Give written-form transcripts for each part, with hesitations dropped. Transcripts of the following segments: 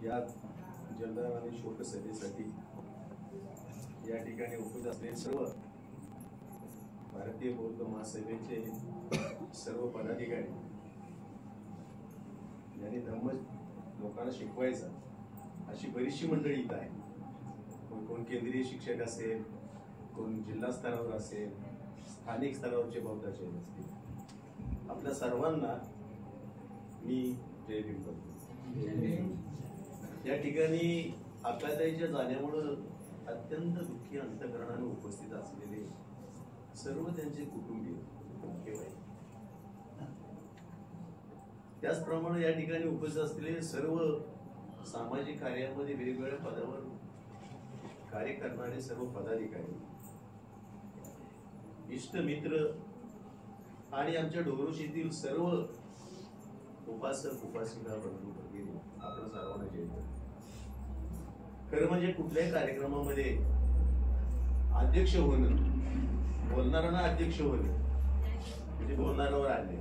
या जलदान आणि शोक सभेसाठी या ठिकाणी उपस्थित असलेले सर्व भारतीय बौद्ध महासभेचे सर्व पदाधिकारी यांनी धम्म लोकांना शिकवायचा अशी बरीचशी मंडळी इथं आहे. कोण केंद्रीय शिक्षक असेल, कोण जिल्हा स्तरावर असेल, स्थानिक स्तरावरचे बौद्धाचार्य असतील. आपल्या सर्वांना मी जय भीम करतो. या ठिकाणी अक्काताईच्या जाण्यामुळं अत्यंत दुःखी अंतःकरणाने उपस्थित असलेले सर्व त्यांचे कुटुंबीय मुख्यवाही, त्याचप्रमाणे या ठिकाणी उपस्थित असलेले सर्व सामाजिक कार्यामध्ये वेगवेगळ्या पदावर कार्य करणारे सर्व पदाधिकारी, इष्ट मित्र आणि आमच्या डोरोशीतील सर्व उपासक उपासिका बंधू वगैरे आपण सर्वांना जय करतो. खरं म्हणजे कुठल्याही कार्यक्रमामध्ये अध्यक्ष होणं, बोलणाऱ्यांना अध्यक्ष होणं म्हणजे बोलणाऱ्यावर आले.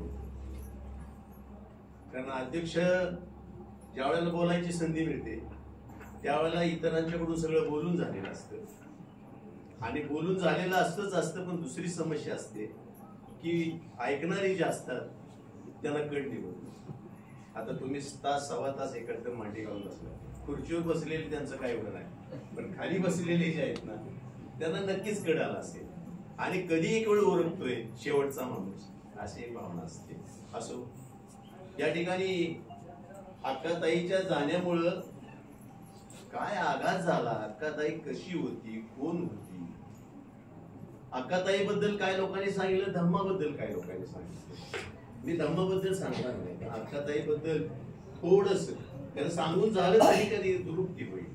कारण अध्यक्ष ज्या वेळेला बोलायची संधी मिळते त्यावेळेला इतरांच्याकडून सगळं बोलून झालेलं असतं आणि बोलून झालेलं असतं. पण दुसरी समस्या असते की ऐकणारी जे असतात त्यांना कळ निघत. आता तुम्ही तास सव्वा तास एकत्र मांडी घालून बसला, खुर्चीवर बसलेले त्यांचं काय एवढं नाही, पण खाली बसलेले जे आहेत ना त्यांना नक्कीच कळ आला असेल आणि कधी एक वेळ ओळखतोय शेवटचा माणूस, अशी एक भावना असते. असो, या ठिकाणी अक्काताईच्या जाण्यामुळं काय आघात झाला, अक्काताई कशी होती, कोण होती, अक्काताई बद्दल काय लोकांनी सांगितलं, धम्माबद्दल काय लोकांनी सांगितलं. मी धम्माबद्दल सांगणार नाही, अक्काताई बद्दल थोडस त्याला सांगून झालं तरी कधी दुरुक्ती होईल.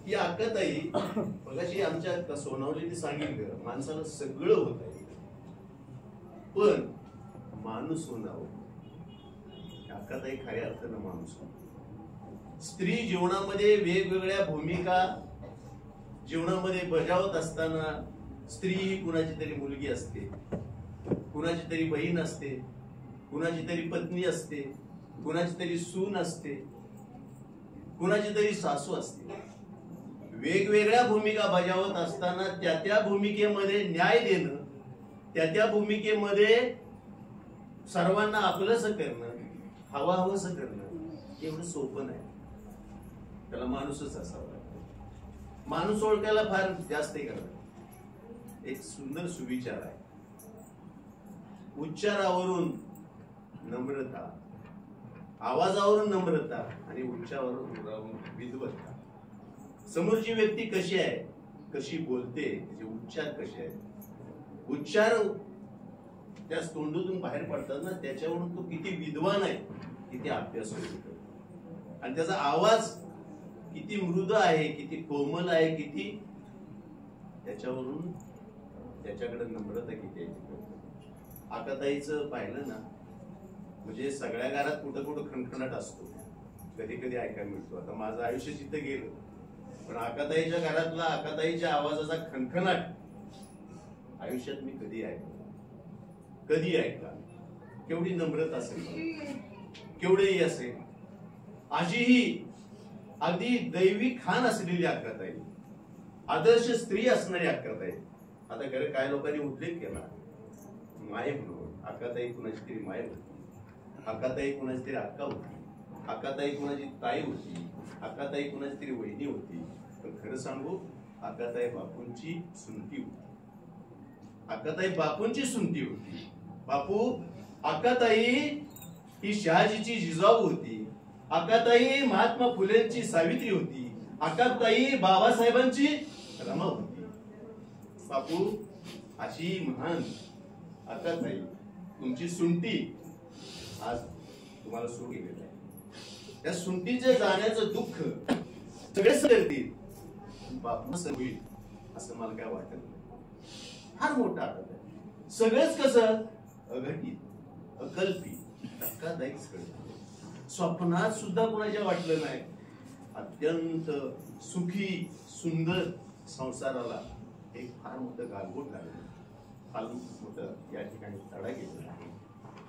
ही अक्काताई मगाशी आमच्या सोनावलीने सांगितलं, माणसाला सगळं होत आहे पण माणूस होणार. अक्काताई खऱ्या अर्थानं माणूस. स्त्री जीवनामध्ये वेगवेगळ्या भूमिका जीवनामध्ये बजावत असताना स्त्री ही कुणाची तरी मुलगी असते, कुणाची तरी बहीण असते, कुणाची तरी पत्नी असते, कुणाची तरी सून असते, कुणाची तरी सासू असते. वेगवेगळ्या भूमिका बजावत असताना त्या भूमिकेमध्ये न्याय देणं, त्या भूमिकेमध्ये सर्वांना आपलंसं करणं, हवंसं करणं एवढं सोपं नाही. त्याला माणूसच असावा. माणूस ओळखायला फार जास्त करणार. एक सुंदर सुविचार आहे, उच्चारावरून नम्रता, आवाजावरून नम्रता आणि उच्चारावरून विद्वत्ता. समोरची व्यक्ती कशी आहे, कशी बोलते, तिचे उच्चार कसे आहेत, उच्चार त्या तोंडातून बाहेर पडतात ना त्याच्यावरून तो किती विद्वान आहे, किती अभ्यास होतो आणि त्याचा आवाज किती मृद आहे, किती कोमल आहे, किती त्याच्यावरून त्याच्याकडे नम्रता किती आहे. अक्काताईचं पाहिलं ना म्हणजे सगळ्या घरात कुठं कुठं खणखणाट असतो, कधी कधी ऐकायला मिळतो. आता माझं आयुष्य तिथं गेलं पण अक्काताईच्या घरातला अक्काताईच्या आवाजाचा खणखणाट आयुष्यात मी कधी ऐकला. केवढी नम्रता असेल, केवढेही असेल. अशीही अगदी दैवी खान असलेली अक्काताई, आदर्श स्त्री असणारी अक्काताई. आता खरं काय लोकांनी उल्लेख केला माय म्हणून. अक्काताई कुणाची तरी माय होती, अक्काताई कुणाची तरी अक्का होती, अक्काताई कुणाची ताई होती, अक्काताई कुणाची तरी वहिनी होती. पण खरं सांगू, अक्काताई बापूंची सुनती होती. अक्काताई बापूंची सुनती होती. बापू अक्काताई ही शहाजीची जिजाऊ होती. अक्काताई महात्मा फुलेंची सावित्री होती. अक्काताई बाबासाहेबांची रमा होती. बापू अशी महान अक्काताई तुमची सुनती आज तुम्हाला सोडून गेलेलं आहे. त्या सुनतीच्या जाण्याचं दुःख सगळे सहतील, बापू होईल असं मला काय वाटत नाही. फार मोठा आघात आहे. सगळंच कसं अघटित, अकल्पित, धक्कादायक सगळं. स्वप्नात सुद्धा कोणाच्या वाटलं नाही. अत्यंत सुखी सुंदर संसाराला एक फार मोठं गालबोट लागलं, फार मोठं या ठिकाणी तडा गेलेला आहे.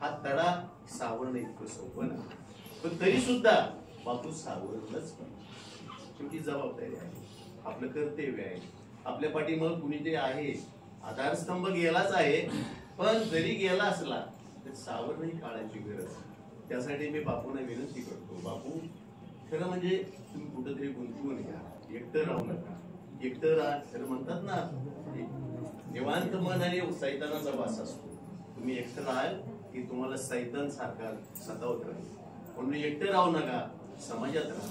हा तडा सावरणं इतकं सोपं नाही. पण तरी सुद्धा बापू सावरलंच पाहिजे. शेवटी जबाबदारी आहे, आपलं कर्तव्य आहे. आपल्या पाठीमागे कुणीतरी आहे, आधारस्तंभ गेलाच आहे, पण जरी गेला असला तर सावरणही काळाची गरज. त्यासाठी मी बापूंना विनंती करतो, बापू खरं म्हणजे तुम्ही कुठंतरी गुंतवून घ्या, एकटं राहू नका. एकटं राहा खरं म्हणतात ना, निवांत मन आणि सैतानाचा वास असतो. तुम्ही एकटं राहाल की तुम्हाला सैतान सारखा सतावत राहील. म्हणून एकटं राहू नका, समाजात राहा,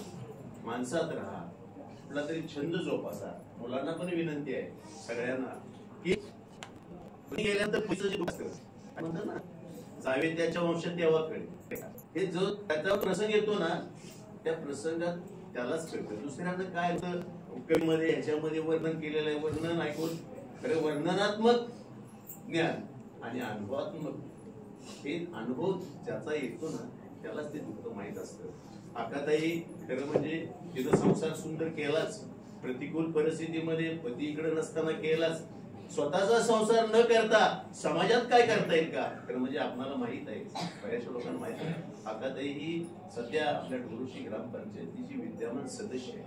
माणसात राहा, कुठला तरी छंद जोपासा. मुलांना पण विनंती आहे सगळ्यांना की गेल्यानंतर म्हणतात ना, जावे त्याच्या वंशात तेव्हा कळेल. हे जो त्याचा प्रसंग येतो ना, त्या प्रसंगात त्यालाच कळतं. दुसऱ्यांना काय होतं, कवीमध्ये ह्याच्यामध्ये वर्णन केलेलं आहे, वर्णन ऐकून खरं वर्णनात्मक ज्ञान आणि अनुभवात्मक, हे अनुभव ज्याचा येतो ना त्यालाच ते दुःख माहीत असतं. आकाताई खरं म्हणजे तिथं संसार सुंदर केलाच, प्रतिकूल परिस्थितीमध्ये पती इकडे नसताना केलाच, स्वतःचा संसार न करता समाजात काय करता येईल का, खरं म्हणजे आपल्याला माहित आहे, बऱ्याचशा लोकांना माहित आहे. आकाताई ही सध्या आपल्या ढोरुशी ग्रामपंचायतीची विद्यमान सदस्य आहे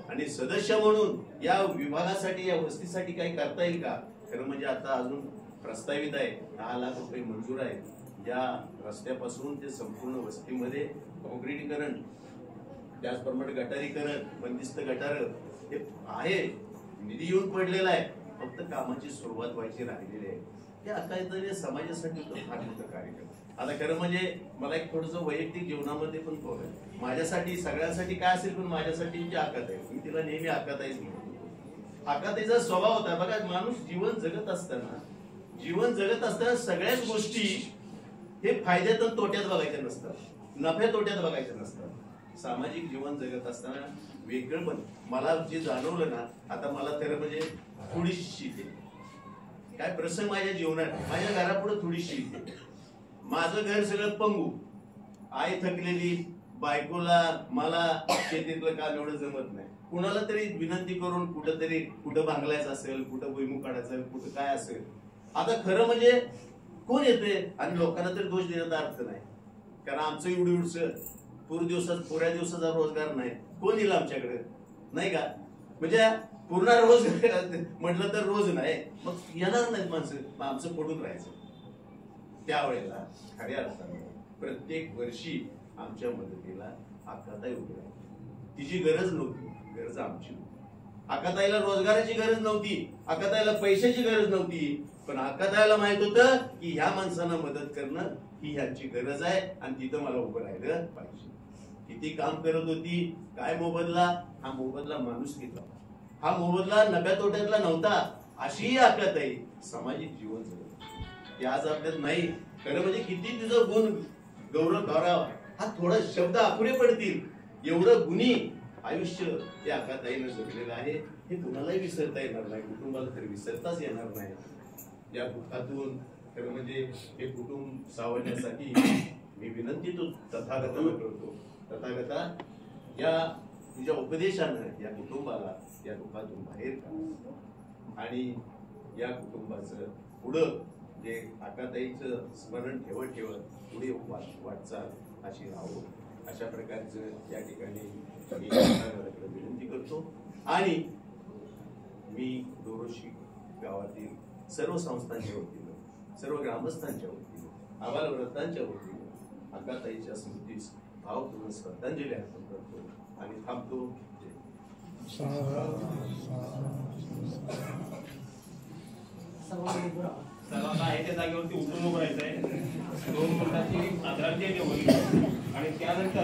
आणि सदस्य म्हणून या विभागासाठी, या वस्तीसाठी काही करता येईल का, खरं म्हणजे आता अजून प्रस्तावित आहे 10 लाख रुपये मंजूर आहे. या रस्त्यापासून ते संपूर्ण वस्तीमध्ये काँक्रिटीकरण, त्याचप्रमाणे गटारीकरण, बंदिस्त गटार हे आहे, निधी येऊन पडलेला आहे, फक्त कामाची सुरुवात व्हायची राहिलेली आहे. हे आता समाजासाठी फार मोठं कार्यक्रम. आता खरं म्हणजे मला एक थोडंसं वैयक्तिक जीवनामध्ये पण बोलायचं, माझ्यासाठी सगळ्यांसाठी काय असेल, पण माझ्यासाठी जी आकाताई, मी तिला नेहमी आकाताईच म्हणतो. आकाताईचा स्वभाव होता बघा, माणूस जीवन जगत असताना सगळ्याच गोष्टी हे फायद्यात आणि तोट्यात बघायच्या नसतात, नफ्या तोट्यात बघायच्या नसतात. सामाजिक जीवन जगत असताना वेगळं पण मला जे जाणवलं ना, आता मला खरं म्हणजे थोडीशी शीत आहे. काय प्रसंग माझ्या जीवनात, माझ्या घरापुढे थोडीशी शीत आहे. माझं घर सगळं पंगू, आई थकलेली, बायकोला मला शेतीतलं काम एवढं जमत नाही. कुणाला तरी विनंती करून कुठं बांगलायचं असेल, कुठं भुईमुग काढायचं असेल, कुठं काय असेल. आता खरं म्हणजे कोण येते, आणि लोकांना तरी दोष देण्याचा अर्थ नाही, कारण आमचं एवढं पुऱ्या दिवसाचा रोजगार नाही, कोण येईल आमच्याकडे, नाही का. म्हणजे पूर्ण रोज म्हटलं तर रोज नाही, मग येणार नाहीत माणसं, मग आमचं पडून राहायचं. त्यावेळेला खऱ्या अर्थाने प्रत्येक वर्षी आमच्या मदतीला आकाताई उभी राहिली. तिची गरज नव्हती, गरज आमची होती. आकाताईला रोजगाराची गरज नव्हती, आकाताईला पैशाची गरज नव्हती, पण आकाताईला माहित होतं की ह्या माणसांना मदत करणं ही ह्यांची गरज आहे आणि तिथं मला उभं राहिलं पाहिजे. किती काम करत होती, काय मोबदला, हा मोबदला माणूस घेतला, हा मोबदला नफ्या तोट्यातला नव्हता. अशी आकाताई सामाजिक जीवन जगत, आज आपल्यात नाही. खरं म्हणजे किती तिचं गुण गौरव गौरव हा थोडा शब्द अपुरे पडतील, एवढं गुणी आयुष्य त्या आकाताईनं जगलेलं आहे. हे कुणालाही विसरता येणार नाही, कुटुंबाला तरी विसरताच येणार नाही. या दुःखातून खरं म्हणजे हे कुटुंब सावरण्यासाठी मी विनंती तो तथागताला करतो, तथागता या तुझ्या उपदेशानं या कुटुंबाला या दुःखातून बाहेर काढ आणि या कुटुंबाचं पुढं जे आकाताईचं स्मरण ठेवत पुढे वाटचाल अशी राहो, अशा प्रकारचं या ठिकाणी मी विनंती करतो. आणि मी डोरोशी गावातील सर्व संस्थांच्या वतीनं, सर्व ग्रामस्थांच्या वतीनं, आबालवृद्धांच्या वतीनं आकाताईच्या स्मृतीस भावपूर्ण श्रद्धांजली अर्पण करतो आणि थांबतो. सर्वांना आहे त्या जागेवरती उठून उभं राहायचंय. 2 मिनिटाची आदरांजली होईल आणि त्यानंतर